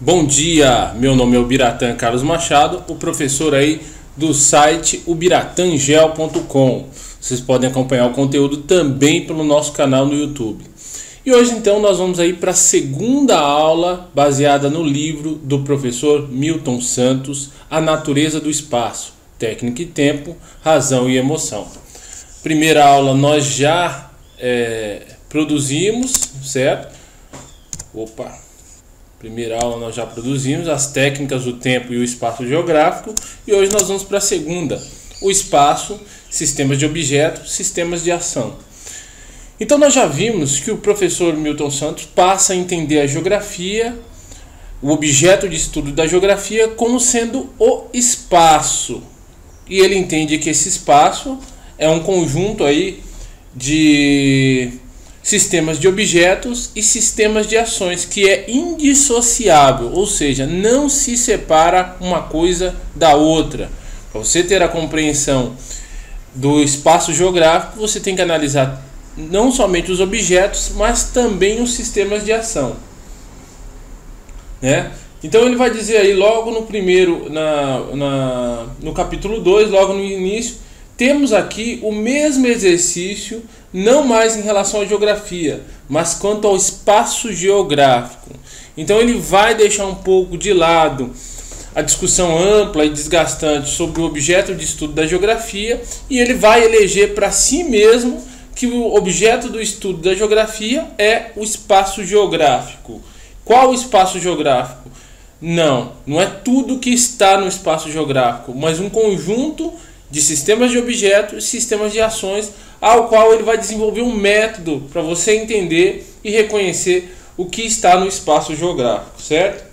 Bom dia, meu nome é Ubiratã Carlos Machado, o professor aí do site ubiratangel.com. Vocês podem acompanhar o conteúdo também pelo nosso canal no YouTube. E hoje então nós vamos aí para a segunda aula baseada no livro do professor Milton Santos, A Natureza do Espaço, Técnica e Tempo, Razão e Emoção. Primeira aula nós já produzimos, certo? Primeira aula nós já produzimos as técnicas do tempo e o espaço geográfico, e hoje nós vamos para a segunda, o espaço, sistemas de objetos, sistemas de ação. Então nós já vimos que o professor Milton Santos passa a entender a geografia, o objeto de estudo da geografia, como sendo o espaço. E ele entende que esse espaço é um conjunto aí de sistemas de objetos e sistemas de ações que é indissociável, ou seja, não se separa uma coisa da outra. Para você ter a compreensão do espaço geográfico, você tem que analisar não somente os objetos, mas também os sistemas de ação, né? Então ele vai dizer aí logo no primeiro, no capítulo 2, logo no início, temos aqui o mesmo exercício, não mais em relação à geografia, mas quanto ao espaço geográfico. Então ele vai deixar um pouco de lado a discussão ampla e desgastante sobre o objeto de estudo da geografia, e ele vai eleger para si mesmo que o objeto do estudo da geografia é o espaço geográfico. Qual o espaço geográfico? Não é tudo que está no espaço geográfico, mas um conjunto de sistemas de objetos e sistemas de ações, ao qual ele vai desenvolver um método para você entender e reconhecer o que está no espaço geográfico, certo?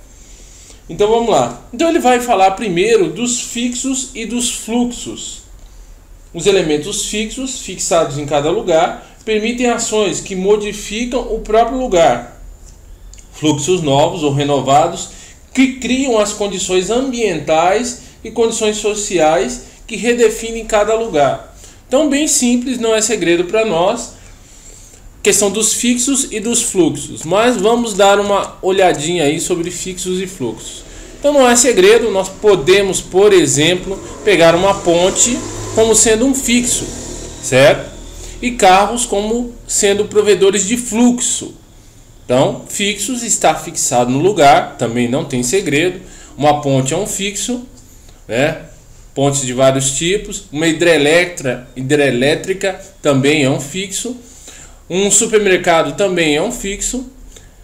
Então vamos lá. Então ele vai falar primeiro dos fixos e dos fluxos. Os elementos fixos, fixados em cada lugar, permitem ações que modificam o próprio lugar. Fluxos novos ou renovados que criam as condições ambientais e condições sociais que redefinem cada lugar. Então, bem simples, não é segredo para nós, questão dos fixos e dos fluxos, mas vamos dar uma olhadinha aí sobre fixos e fluxos. Então não é segredo, nós podemos, por exemplo, pegar uma ponte como sendo um fixo, certo? E carros como sendo provedores de fluxo. Então, fixos está fixado no lugar, também não tem segredo. Uma ponte é um fixo, né? Pontes de vários tipos. Uma hidrelétrica também é um fixo. Um supermercado também é um fixo.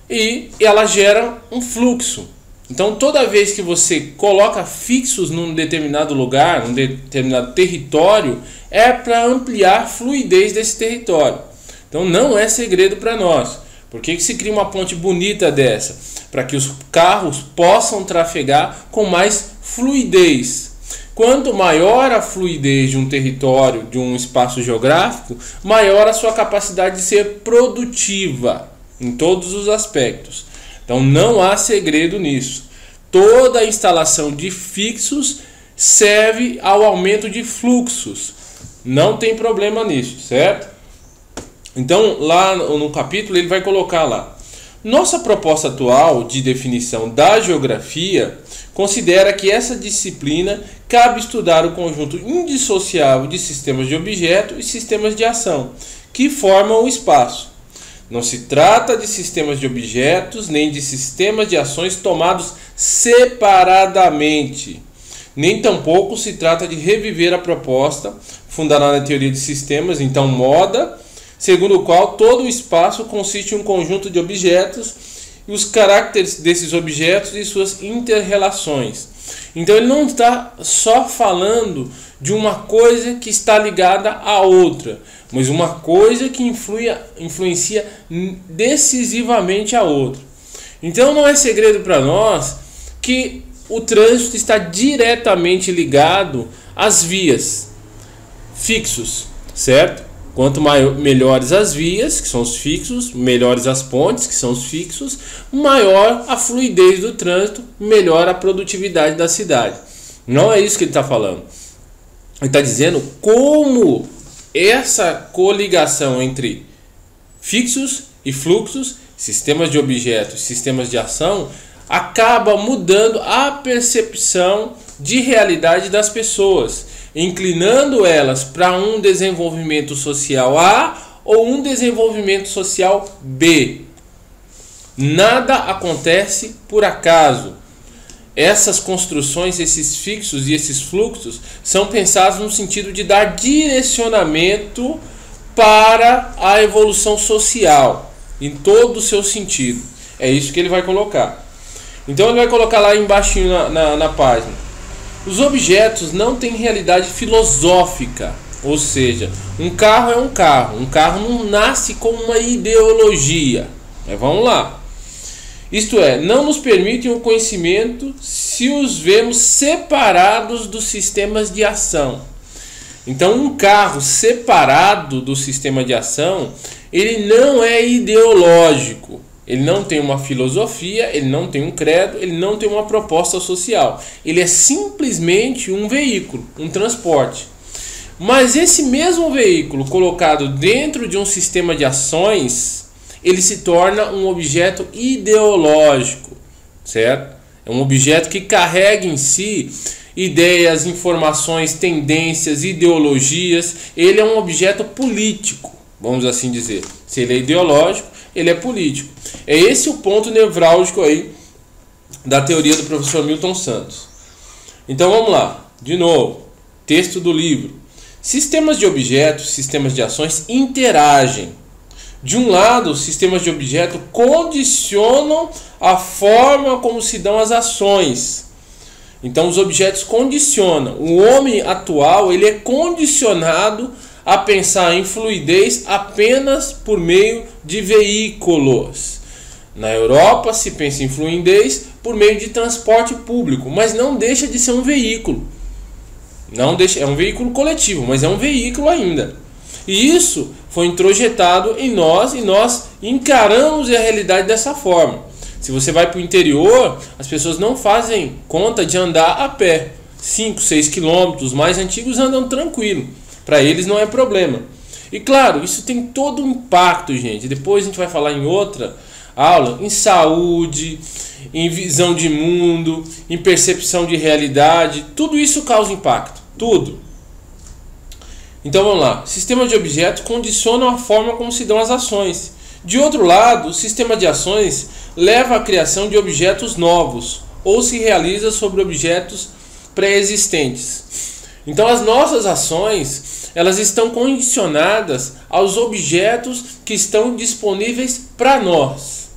E ela gera um fluxo. Então, toda vez que você coloca fixos num determinado lugar, num determinado território, é para ampliar a fluidez desse território. Então, não é segredo para nós. Por que se cria uma ponte bonita dessa? Para que os carros possam trafegar com mais fluidez. Quanto maior a fluidez de um território, de um espaço geográfico, maior a sua capacidade de ser produtiva em todos os aspectos. Então não há segredo nisso. Toda a instalação de fixos serve ao aumento de fluxos. Não tem problema nisso, certo? Então lá no capítulo ele vai colocar lá: nossa proposta atual de definição da geografia considera que essa disciplina cabe estudar o conjunto indissociável de sistemas de objeto e sistemas de ação que formam o espaço. Não se trata de sistemas de objetos nem de sistemas de ações tomados separadamente. Nem tampouco se trata de reviver a proposta fundada na teoria de sistemas, então moda, segundo o qual todo o espaço consiste em um conjunto de objetos e os caracteres desses objetos e suas interrelações. Então ele não está só falando de uma coisa que está ligada à outra, mas uma coisa que influencia decisivamente a outra. Então não é segredo para nós que o trânsito está diretamente ligado às vias, fixos, certo? Quanto melhores as vias, que são os fixos, melhores as pontes, que são os fixos, maior a fluidez do trânsito, melhor a produtividade da cidade. Não é isso que ele está falando. Ele está dizendo como essa coligação entre fixos e fluxos, sistemas de objetos, sistemas de ação, acaba mudando a percepção de realidade das pessoas, inclinando elas para um desenvolvimento social A ou um desenvolvimento social B. Nada acontece por acaso. Essas construções, esses fixos e esses fluxos são pensados no sentido de dar direcionamento para a evolução social, em todo o seu sentido. É isso que ele vai colocar. Então ele vai colocar lá embaixo na página: os objetos não têm realidade filosófica, ou seja, um carro é um carro não nasce com uma ideologia. Mas vamos lá. Isto é, não nos permitem o conhecimento se os vemos separados dos sistemas de ação. Então, um carro separado do sistema de ação, ele não é ideológico. Ele não tem uma filosofia, ele não tem um credo, ele não tem uma proposta social. Ele é simplesmente um veículo, um transporte. Mas esse mesmo veículo colocado dentro de um sistema de ações, ele se torna um objeto ideológico, certo? É um objeto que carrega em si ideias, informações, tendências, ideologias. Ele é um objeto político, vamos assim dizer. Se ele é ideológico, ele é político. É esse o ponto nevrálgico aí da teoria do professor Milton Santos. Então vamos lá, de novo, texto do livro. Sistemas de objetos, sistemas de ações interagem. De um lado, os sistemas de objeto condicionam a forma como se dão as ações. Então os objetos condicionam. O homem atual, ele é condicionado a pensar em fluidez apenas por meio de veículos. Na Europa se pensa em fluidez por meio de transporte público, mas não deixa de ser um veículo. Não deixa, é um veículo coletivo, mas é um veículo ainda. E isso foi introjetado em nós e nós encaramos a realidade dessa forma. Se você vai para o interior, as pessoas não fazem conta de andar a pé. 5, 6 quilômetros, os mais antigos andam tranquilo. Para eles não é problema. E claro, isso tem todo um impacto, gente. Depois a gente vai falar em outra aula, em saúde, em visão de mundo, em percepção de realidade. Tudo isso causa impacto. Tudo. Então vamos lá. Sistemas de objetos condicionam a forma como se dão as ações. De outro lado, o sistema de ações leva à criação de objetos novos ou se realiza sobre objetos pré-existentes. Então as nossas ações, elas estão condicionadas aos objetos que estão disponíveis para nós.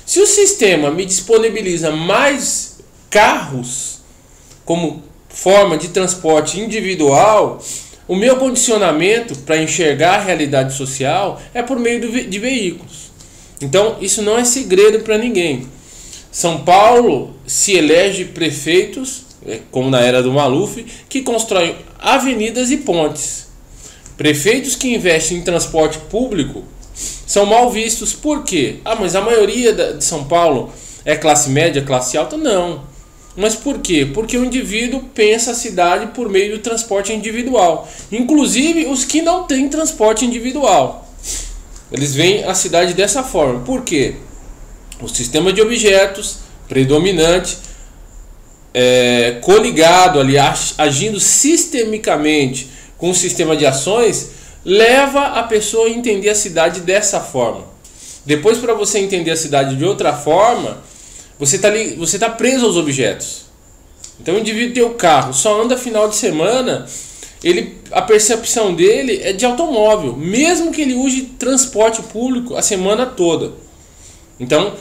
Se o sistema me disponibiliza mais carros como forma de transporte individual, o meu condicionamento para enxergar a realidade social é por meio de veículos. Então isso não é segredo para ninguém. São Paulo se elege prefeitos, como na era do Maluf, que constroem avenidas e pontes. Prefeitos que investem em transporte público são mal vistos. Por quê? Mas a maioria de São Paulo é classe média, classe alta? Não. Mas por quê? Porque o indivíduo pensa a cidade por meio do transporte individual. Inclusive os que não têm transporte individual. Eles veem a cidade dessa forma. Por quê? O sistema de objetos predominante, coligado ali, agindo sistemicamente com o sistema de ações, leva a pessoa a entender a cidade dessa forma. Depois, para você entender a cidade de outra forma, você está preso aos objetos. Então o indivíduo tem o carro, só anda final de semana, a percepção dele é de automóvel, mesmo que ele use transporte público a semana toda. Então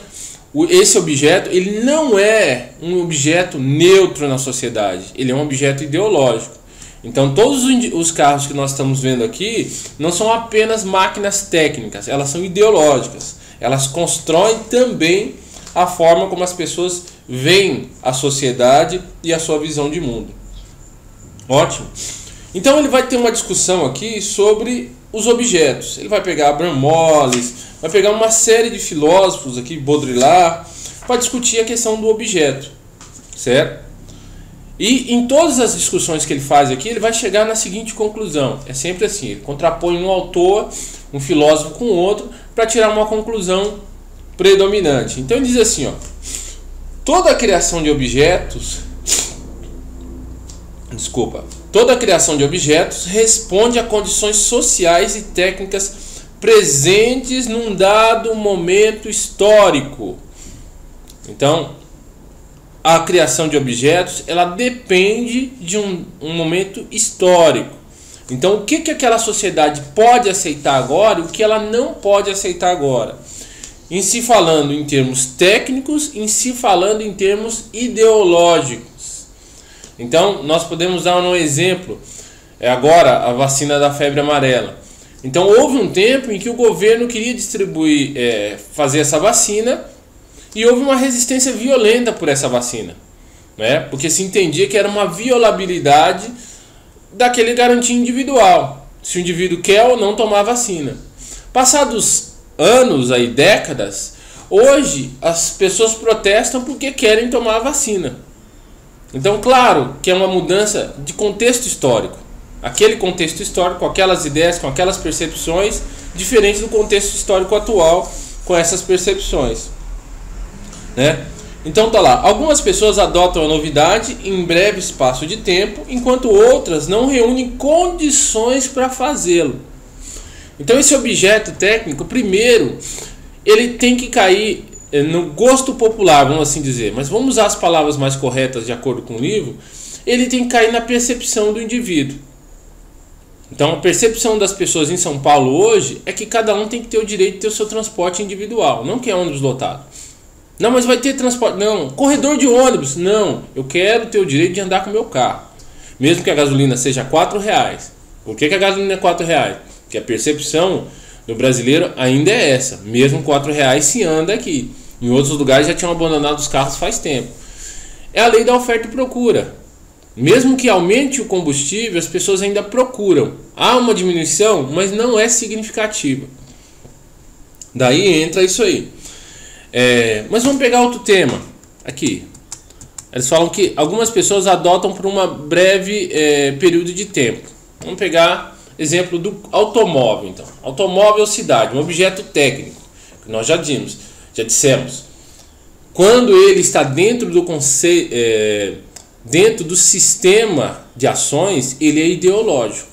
esse objeto, ele não é um objeto neutro na sociedade, ele é um objeto ideológico. Então todos os carros que nós estamos vendo aqui não são apenas máquinas técnicas, elas são ideológicas. Elas constroem também a forma como as pessoas veem a sociedade e a sua visão de mundo. Ótimo. Então ele vai ter uma discussão aqui sobre os objetos. Ele vai pegar Abraham Moles, vai pegar uma série de filósofos aqui, Baudrillard, para discutir a questão do objeto, certo? E em todas as discussões que ele faz aqui, ele vai chegar na seguinte conclusão. É sempre assim, ele contrapõe um autor, um filósofo com outro, para tirar uma conclusão predominante. Então ele diz assim, ó: Toda a criação de objetos, toda a criação de objetos responde a condições sociais e técnicas presentes num dado momento histórico. Então, a criação de objetos, ela depende de um momento histórico. Então, o que aquela sociedade pode aceitar agora e o que ela não pode aceitar agora? Em se falando em termos técnicos, em se falando em termos ideológicos. Então, nós podemos dar um exemplo. Agora, a vacina da febre amarela. Então, houve um tempo em que o governo queria distribuir, fazer essa vacina, e houve uma resistência violenta por essa vacina, né? Porque se entendia que era uma violabilidade daquele garantia individual, se o indivíduo quer ou não tomar a vacina. Passados anos, aí, décadas, hoje as pessoas protestam porque querem tomar a vacina. Então, claro que é uma mudança de contexto histórico. Aquele contexto histórico, com aquelas ideias, com aquelas percepções, diferente do contexto histórico atual, com essas percepções, né? Então tá lá, algumas pessoas adotam a novidade em breve espaço de tempo, enquanto outras não reúnem condições para fazê-lo. Então esse objeto técnico, primeiro, ele tem que cair no gosto popular, vamos assim dizer, mas vamos usar as palavras mais corretas de acordo com o livro. Ele tem que cair na percepção do indivíduo. Então a percepção das pessoas em São Paulo hoje é que cada um tem que ter o direito de ter o seu transporte individual, não que é ônibus lotado. Não, mas vai ter transporte. Não, corredor de ônibus. Não, eu quero ter o direito de andar com o meu carro. Mesmo que a gasolina seja R$4. Por que a gasolina é R$4? Porque a percepção do brasileiro ainda é essa. Mesmo R$4 se anda aqui. Em outros lugares já tinham abandonado os carros faz tempo. É a lei da oferta e procura. Mesmo que aumente o combustível, as pessoas ainda procuram. Há uma diminuição, mas não é significativa. Daí entra isso aí. Mas vamos pegar outro tema aqui. Eles falam que algumas pessoas adotam por uma breve período de tempo. Vamos pegar exemplo do automóvel. Então, automóvel cidade, um objeto técnico que nós já dissemos. Quando ele está dentro do conceito, dentro do sistema de ações, ele é ideológico.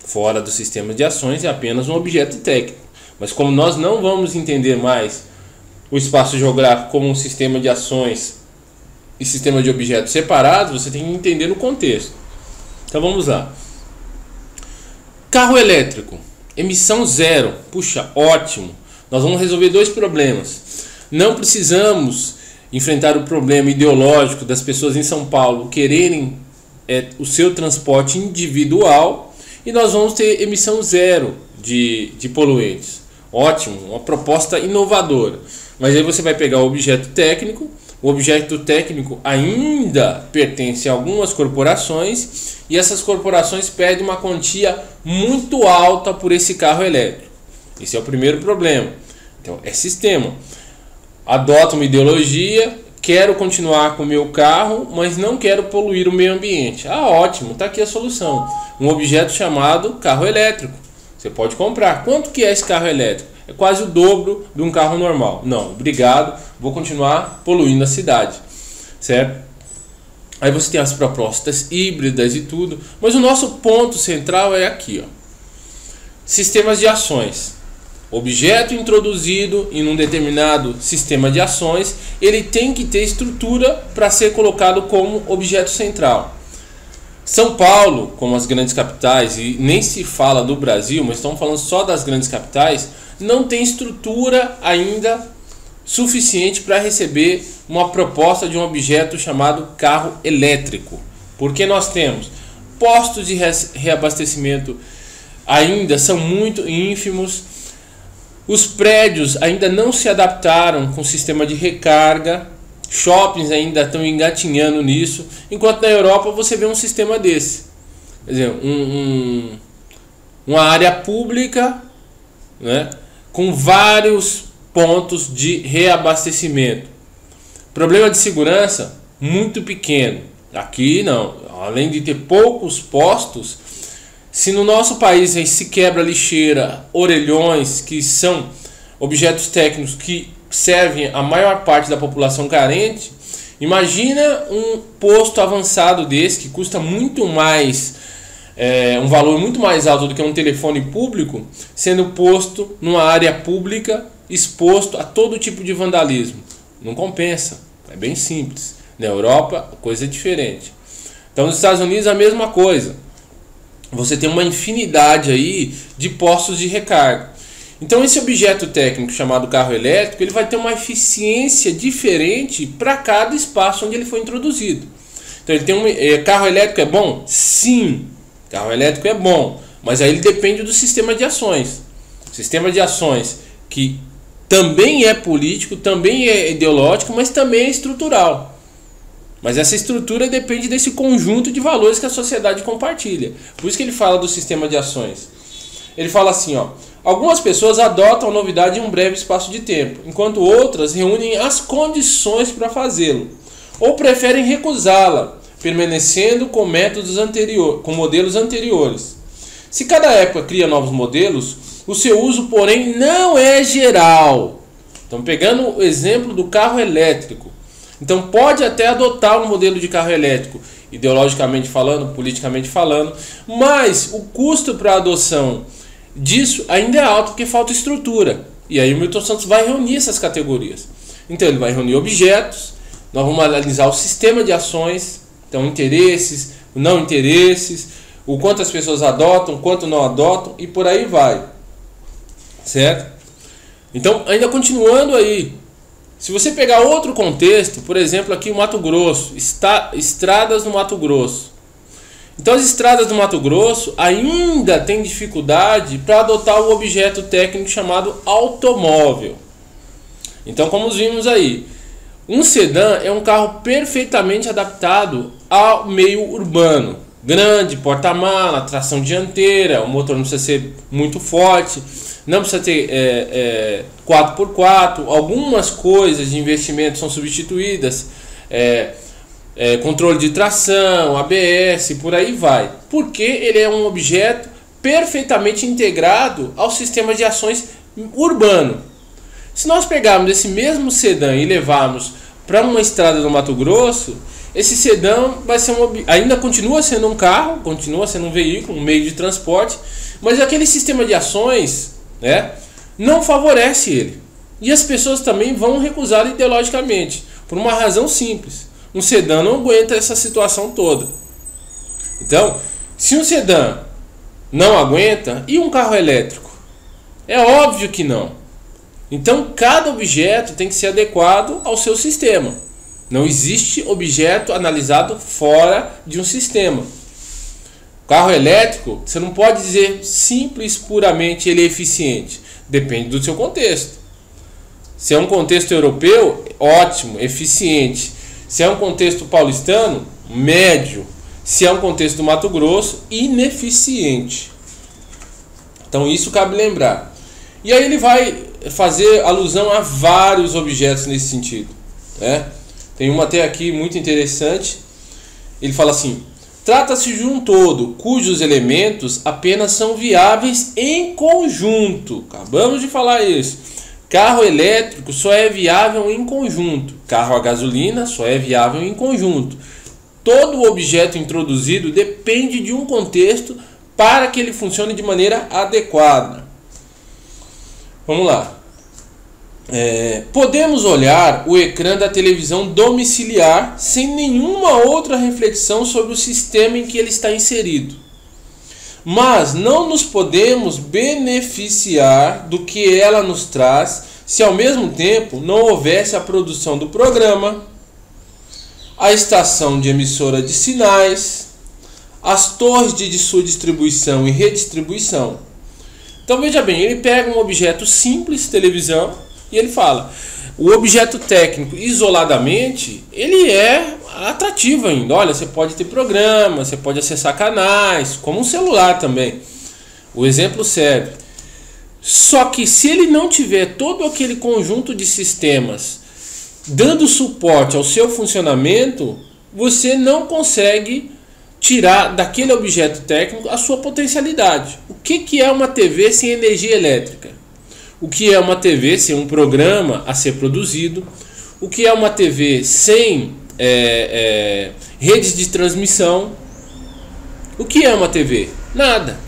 Fora do sistema de ações é apenas um objeto técnico. Mas como nós não vamos entender mais o espaço geográfico como um sistema de ações e sistema de objetos separados, você tem que entender o contexto. Então vamos lá. Carro elétrico, emissão zero. Puxa, ótimo. Nós vamos resolver dois problemas. Não precisamos enfrentar o problema ideológico das pessoas em São Paulo quererem o seu transporte individual, e nós vamos ter emissão zero de poluentes. Ótimo, uma proposta inovadora. Mas aí você vai pegar o objeto técnico ainda pertence a algumas corporações, e essas corporações pedem uma quantia muito alta por esse carro elétrico. Esse é o primeiro problema. Então é sistema. Adoto uma ideologia, quero continuar com o meu carro, mas não quero poluir o meio ambiente. Ah, ótimo, está aqui a solução. Um objeto chamado carro elétrico. Você pode comprar. Quanto que é esse carro elétrico? É quase o dobro de um carro normal. Não, obrigado, vou continuar poluindo a cidade, certo? Aí você tem as propostas híbridas e tudo, mas o nosso ponto central é aqui, ó. Sistemas de ações. Objeto introduzido em um determinado sistema de ações, ele tem que ter estrutura para ser colocado como objeto central. São Paulo, como as grandes capitais, e nem se fala do Brasil, mas estamos falando só das grandes capitais, não tem estrutura ainda suficiente para receber uma proposta de um objeto chamado carro elétrico. Porque nós temos postos de reabastecimento ainda são muito ínfimos, os prédios ainda não se adaptaram com o sistema de recarga, shoppings ainda estão engatinhando nisso, enquanto na Europa você vê um sistema desse. Quer dizer, uma área pública, né, com vários pontos de reabastecimento. Problema de segurança muito pequeno. Aqui não, além de ter poucos postos, se no nosso país aí se quebra lixeira, orelhões, que são objetos técnicos que servem a maior parte da população carente, Imagina um posto avançado desse que custa muito mais, um valor muito mais alto do que um telefone público, sendo posto numa área pública, exposto a todo tipo de vandalismo. Não compensa, é bem simples. Na Europa, coisa é diferente. Então, nos Estados Unidos, a mesma coisa. Você tem uma infinidade aí de postos de recarga. Então, esse objeto técnico chamado carro elétrico, ele vai ter uma eficiência diferente para cada espaço onde ele foi introduzido. Então, ele tem carro elétrico é bom? Sim, carro elétrico é bom, mas aí ele depende do sistema de ações. Sistema de ações que também é político, também é ideológico, mas também é estrutural. Mas essa estrutura depende desse conjunto de valores que a sociedade compartilha. Por isso que ele fala do sistema de ações. Ele fala assim, ó: algumas pessoas adotam a novidade em um breve espaço de tempo, enquanto outras reúnem as condições para fazê-lo, ou preferem recusá-la, permanecendo com modelos anteriores. Se cada época cria novos modelos, o seu uso, porém, não é geral. Então, pegando o exemplo do carro elétrico. Então, pode até adotar um modelo de carro elétrico, ideologicamente falando, politicamente falando, mas o custo para a adoção disso ainda é alto porque falta estrutura. E aí o Milton Santos vai reunir essas categorias. Então, ele vai reunir objetos, nós vamos analisar o sistema de ações, então interesses, não interesses, o quanto as pessoas adotam, quanto não adotam e por aí vai. Certo? Então, ainda continuando aí, se você pegar outro contexto, por exemplo, aqui o Mato Grosso, estradas no Mato Grosso. Então, as estradas do Mato Grosso ainda têm dificuldade para adotar o objeto técnico chamado automóvel. Então, como vimos aí, um sedã é um carro perfeitamente adaptado ao meio urbano. Grande, porta-mala, tração dianteira, o motor não precisa ser muito forte, não precisa ter 4x4, algumas coisas de investimento são substituídas, controle de tração, ABS, por aí vai. Porque ele é um objeto perfeitamente integrado ao sistema de ações urbano. Se nós pegarmos esse mesmo sedã e levarmos para uma estrada no Mato Grosso, esse sedã vai ser ainda continua sendo um carro, continua sendo um veículo, um meio de transporte, mas aquele sistema de ações, não favorece ele. E as pessoas também vão recusar ideologicamente, por uma razão simples. Um sedã não aguenta essa situação toda. Então, se um sedã não aguenta, e um carro elétrico? É óbvio que não. Então, cada objeto tem que ser adequado ao seu sistema. Não existe objeto analisado fora de um sistema. Carro elétrico, você não pode dizer simples, puramente ele é eficiente. Depende do seu contexto. Se é um contexto europeu, ótimo, eficiente. Se é um contexto paulistano, médio. Se é um contexto do Mato Grosso, ineficiente. Então isso cabe lembrar. E aí ele vai fazer alusão a vários objetos nesse sentido. Tem uma até aqui muito interessante. Ele fala assim: trata-se de um todo cujos elementos apenas são viáveis em conjunto. Acabamos de falar isso. Carro elétrico só é viável em conjunto. Carro a gasolina só é viável em conjunto. Todo objeto introduzido depende de um contexto para que ele funcione de maneira adequada. Vamos lá. Podemos olhar o ecrã da televisão domiciliar sem nenhuma outra reflexão sobre o sistema em que ele está inserido. Mas não nos podemos beneficiar do que ela nos traz se ao mesmo tempo não houvesse a produção do programa, a estação de emissora de sinais, as torres de sua distribuição e redistribuição. Então veja bem, ele pega um objeto simples, televisão, e ele fala, o objeto técnico isoladamente, ele é atrativo ainda. Olha, você pode ter programa, você pode acessar canais, como um celular também. O exemplo serve. Só que se ele não tiver todo aquele conjunto de sistemas dando suporte ao seu funcionamento, você não consegue tirar daquele objeto técnico a sua potencialidade. O que é uma TV sem energia elétrica? O que é uma TV sem um programa a ser produzido? O que é uma TV sem redes de transmissão. O que é uma TV? Nada.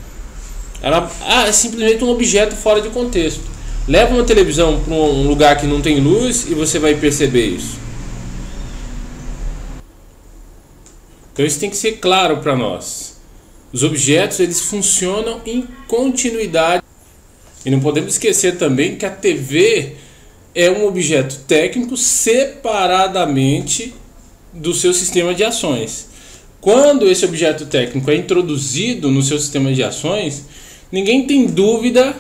Ela é simplesmente um objeto fora de contexto. Leva uma televisão para um lugar que não tem luz e você vai perceber isso. Então isso tem que ser claro para nós. Os objetos, eles funcionam em continuidade. E não podemos esquecer também que a TV é um objeto técnico separadamente do seu sistema de ações. Quando esse objeto técnico é introduzido no seu sistema de ações, ninguém tem dúvida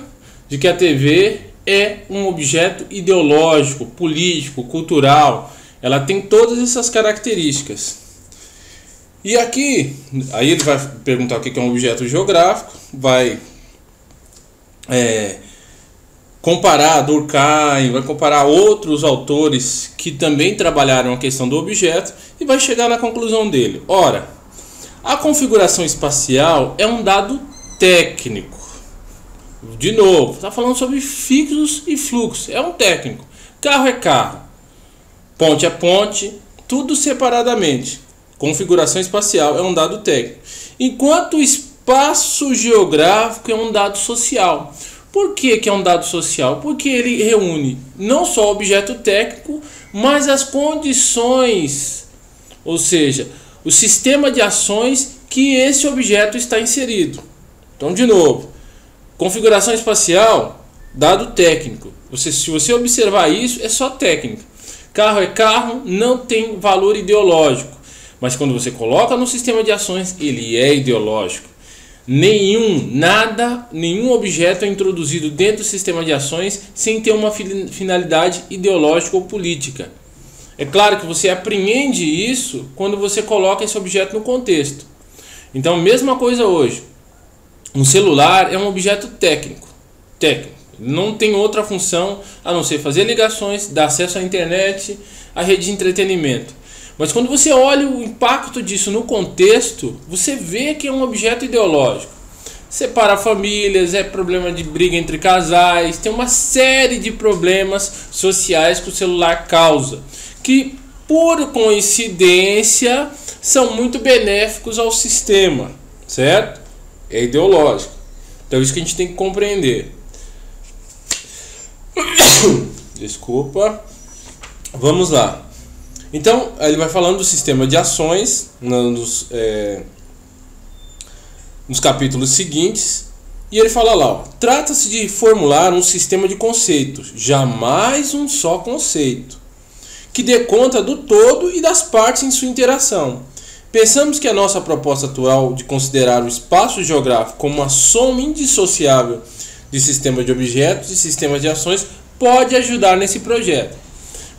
de que a TV é um objeto ideológico, político, cultural. Ela tem todas essas características. E aqui, aí ele vai perguntar o que é um objeto geográfico, vai comparar Durkheim, vai comparar outros autores que também trabalharam a questão do objeto e vai chegar na conclusão dele. Ora, a configuração espacial é um dado técnico. De novo, está falando sobre fixos e fluxos, é um técnico. Carro é carro, ponte é ponte, tudo separadamente. Configuração espacial é um dado técnico. Enquanto o espaço geográfico é um dado social. Por que é um dado social? Porque ele reúne não só o objeto técnico, mas as condições, ou seja, o sistema de ações que esse objeto está inserido. Então, de novo, configuração espacial, dado técnico. Se você observar isso, é só técnica. Carro é carro, não tem valor ideológico. Mas quando você coloca no sistema de ações, ele é ideológico. Nenhum objeto é introduzido dentro do sistema de ações sem ter uma finalidade ideológica ou política. É claro que você apreende isso quando você coloca esse objeto no contexto. Então, mesma coisa hoje. Um celular é um objeto técnico. Não tem outra função a não ser fazer ligações, dar acesso à internet, à rede de entretenimento. Mas quando você olha o impacto disso no contexto, você vê que é um objeto ideológico. Separa famílias, é problema de briga entre casais, tem uma série de problemas sociais que o celular causa, que por coincidência são muito benéficos ao sistema, certo? É ideológico. Então isso que a gente tem que compreender. Desculpa. Vamos lá. Então, ele vai falando do sistema de ações nos capítulos seguintes. E ele fala lá, trata-se de formular um sistema de conceitos, jamais um só conceito, que dê conta do todo e das partes em sua interação. Pensamos que a nossa proposta atual de considerar o espaço geográfico como uma soma indissociável de sistemas de objetos e sistemas de ações pode ajudar nesse projeto.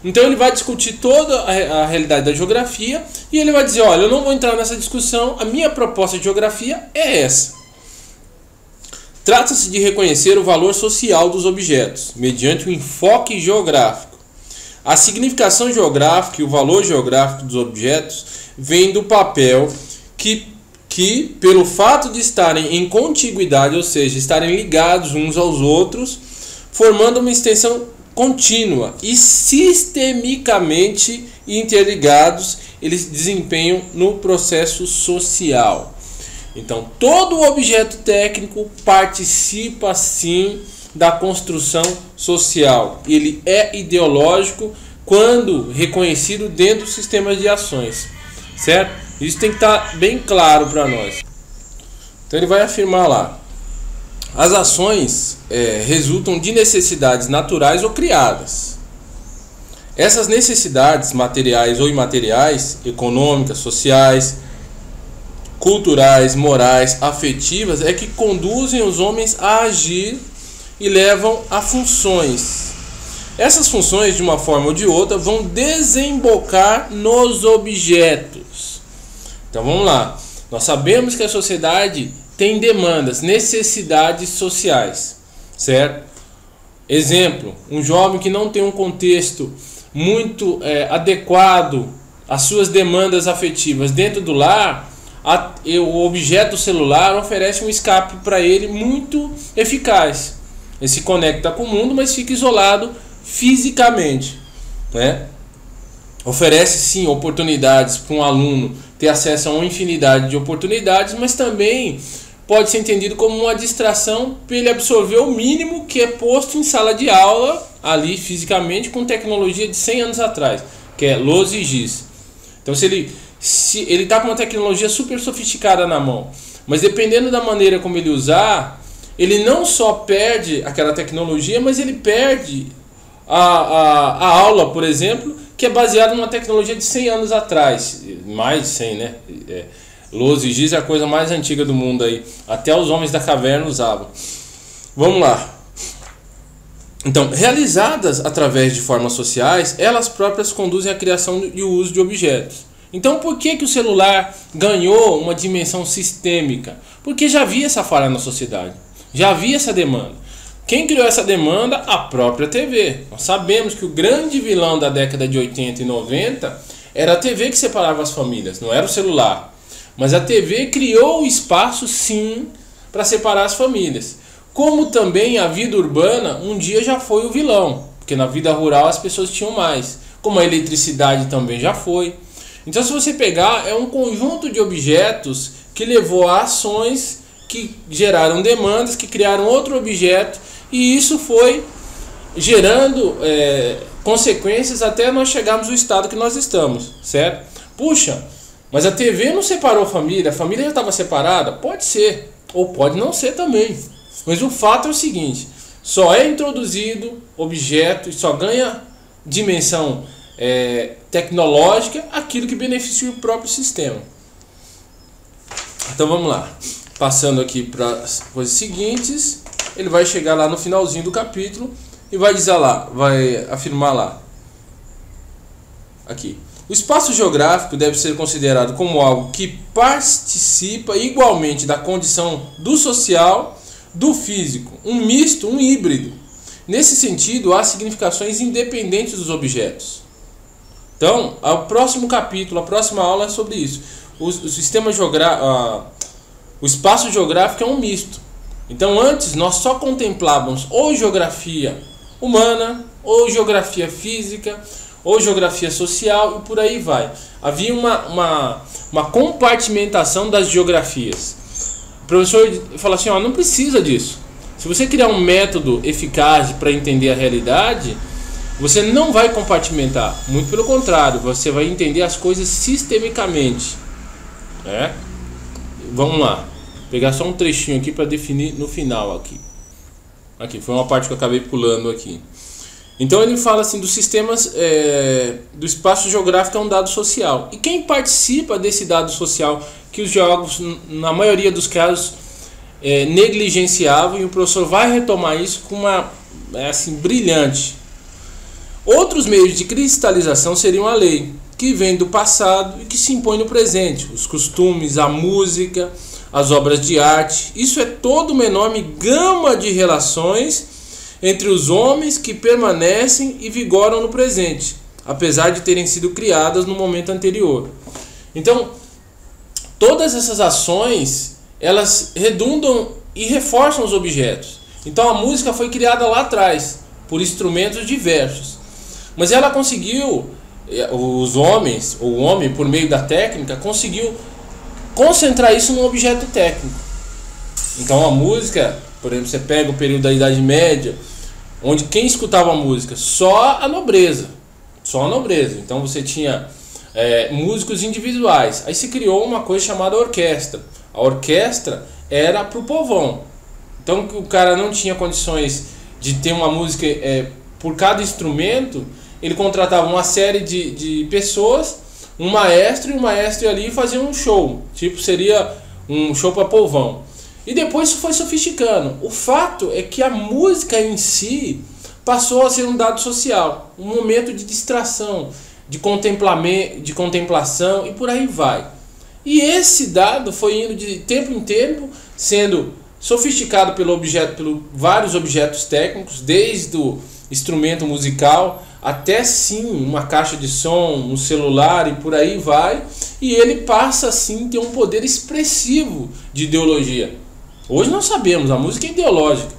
Então ele vai discutir toda a realidade da geografia e ele vai dizer, olha, eu não vou entrar nessa discussão, a minha proposta de geografia é essa. Trata-se de reconhecer o valor social dos objetos, mediante o enfoque geográfico. A significação geográfica e o valor geográfico dos objetos vem do papel que, pelo fato de estarem em contiguidade, ou seja, estarem ligados uns aos outros, formando uma extensão contínua e sistemicamente interligados, eles desempenham no processo social. Então, todo objeto técnico participa sim da construção social. Ele é ideológico quando reconhecido dentro do sistema de ações, certo? Isso tem que estar bem claro para nós. Então ele vai afirmar lá: as ações resultam de necessidades naturais ou criadas. Essas necessidades materiais ou imateriais, econômicas, sociais, culturais, morais, afetivas, é que conduzem os homens a agir e levam a funções. Essas funções, de uma forma ou de outra, vão desembocar nos objetos. Então vamos lá. Nós sabemos que a sociedade tem demandas, necessidades sociais, certo? Exemplo, um jovem que não tem um contexto muito adequado às suas demandas afetivas dentro do lar, o objeto celular oferece um escape para ele muito eficaz. Ele se conecta com o mundo, mas fica isolado fisicamente, né? oferece sim oportunidades para um aluno ter acesso a uma infinidade de oportunidades, mas também pode ser entendido como uma distração para ele absorver o mínimo que é posto em sala de aula, ali fisicamente, com tecnologia de 100 anos atrás, que é luz e giz. Então se ele está com uma tecnologia super sofisticada na mão, mas dependendo da maneira como ele usar, ele não só perde aquela tecnologia, mas ele perde a aula, por exemplo, que é baseada numa tecnologia de 100 anos atrás, mais de 100, né? Luz e giz é a coisa mais antiga do mundo aí, até os homens da caverna usavam. Vamos lá. Então, realizadas através de formas sociais, elas próprias conduzem à criação e o uso de objetos. Então, por que o celular ganhou uma dimensão sistêmica? Porque já havia essa falha na sociedade, já havia essa demanda. Quem criou essa demanda? A própria TV. Nós sabemos que o grande vilão da década de 80 e 90 era a TV que separava as famílias, não era o celular. Mas a TV criou o espaço, sim, para separar as famílias. Como também a vida urbana um dia já foi o vilão, porque na vida rural as pessoas tinham mais. Como a eletricidade também já foi. Então, se você pegar, é um conjunto de objetos que levou a ações que geraram demandas, que criaram outro objeto, e isso foi gerando consequências até nós chegarmos ao estado que nós estamos, certo? Puxa, mas a TV não separou a família já estava separada? Pode ser, ou pode não ser também. Mas o fato é o seguinte, só é introduzido objeto e só ganha dimensão tecnológica aquilo que beneficia o próprio sistema. Então vamos lá, passando aqui para as coisas seguintes, ele vai chegar lá no finalzinho do capítulo e vai dizer lá, vai afirmar lá, aqui. O espaço geográfico deve ser considerado como algo que participa igualmente da condição do social, do físico, um misto, um híbrido. Nesse sentido, há significações independentes dos objetos. Então, o próximo capítulo, a próxima aula é sobre isso. O espaço geográfico é um misto. Então, antes nós só contemplávamos ou geografia humana, ou geografia física, ou geografia social e por aí vai. Havia uma compartimentação das geografias. O professor fala assim, não precisa disso. Se você criar um método eficaz para entender a realidade, você não vai compartimentar. Muito pelo contrário, você vai entender as coisas sistemicamente. Vamos lá. Vou pegar só um trechinho aqui para definir no final aqui. Aqui, foi uma parte que eu acabei pulando aqui. Então ele fala assim dos sistemas, do espaço geográfico é um dado social. E quem participa desse dado social que os geólogos, na maioria dos casos, negligenciavam, e o professor vai retomar isso com uma assim, brilhante. Outros meios de cristalização seriam a lei, que vem do passado e que se impõe no presente. Os costumes, a música, as obras de arte. Isso é toda uma enorme gama de relações entre os homens que permanecem e vigoram no presente, apesar de terem sido criadas no momento anterior. Então, todas essas ações, elas redundam e reforçam os objetos. Então a música foi criada lá atrás, por instrumentos diversos. Mas ela conseguiu, os homens, ou o homem, por meio da técnica, conseguiu concentrar isso num objeto técnico. Então a música, por exemplo, você pega o período da Idade Média, onde quem escutava a música? Só a nobreza. Só a nobreza. Então você tinha músicos individuais. Aí se criou uma coisa chamada orquestra. A orquestra era para o povão. Então o cara não tinha condições de ter uma música por cada instrumento, ele contratava uma série de pessoas, um maestro, e o maestro ali fazia um show. Tipo, seria um show para povão. E depois isso foi sofisticando. O fato é que a música em si passou a ser um dado social, um momento de distração, de contemplação e por aí vai. E esse dado foi indo de tempo em tempo, sendo sofisticado pelo vários objetos técnicos, desde o instrumento musical até sim uma caixa de som, um celular e por aí vai. E ele passa assim a ter um poder expressivo de ideologia. Hoje nós sabemos, a música é ideológica.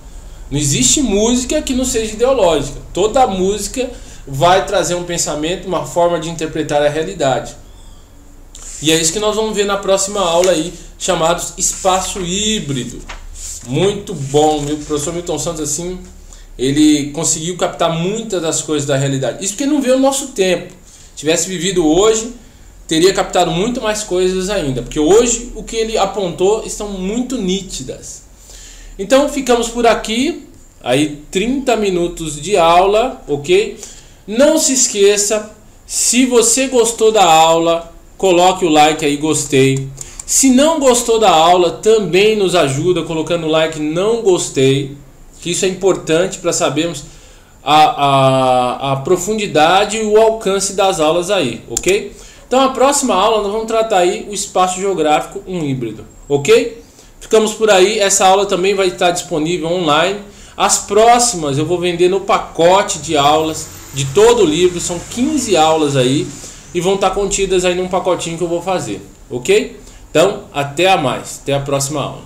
Não existe música que não seja ideológica. Toda música vai trazer um pensamento, uma forma de interpretar a realidade. E é isso que nós vamos ver na próxima aula aí, chamados espaço híbrido. Muito bom, o professor Milton Santos, assim, ele conseguiu captar muitas das coisas da realidade. Isso porque não vê o nosso tempo. Se tivesse vivido hoje, teria captado muito mais coisas ainda, porque hoje o que ele apontou estão muito nítidas. Então ficamos por aqui, aí 30 minutos de aula, ok? Não se esqueça, se você gostou da aula, coloque o like aí, gostei. Se não gostou da aula, também nos ajuda colocando o like não gostei, que isso é importante para sabermos a profundidade e o alcance das aulas aí, ok? Então a próxima aula nós vamos tratar aí o espaço geográfico, um híbrido, ok? Ficamos por aí, essa aula também vai estar disponível online. As próximas eu vou vender no pacote de aulas de todo o livro, são 15 aulas aí e vão estar contidas aí num pacotinho que eu vou fazer, ok? Então, até a próxima aula.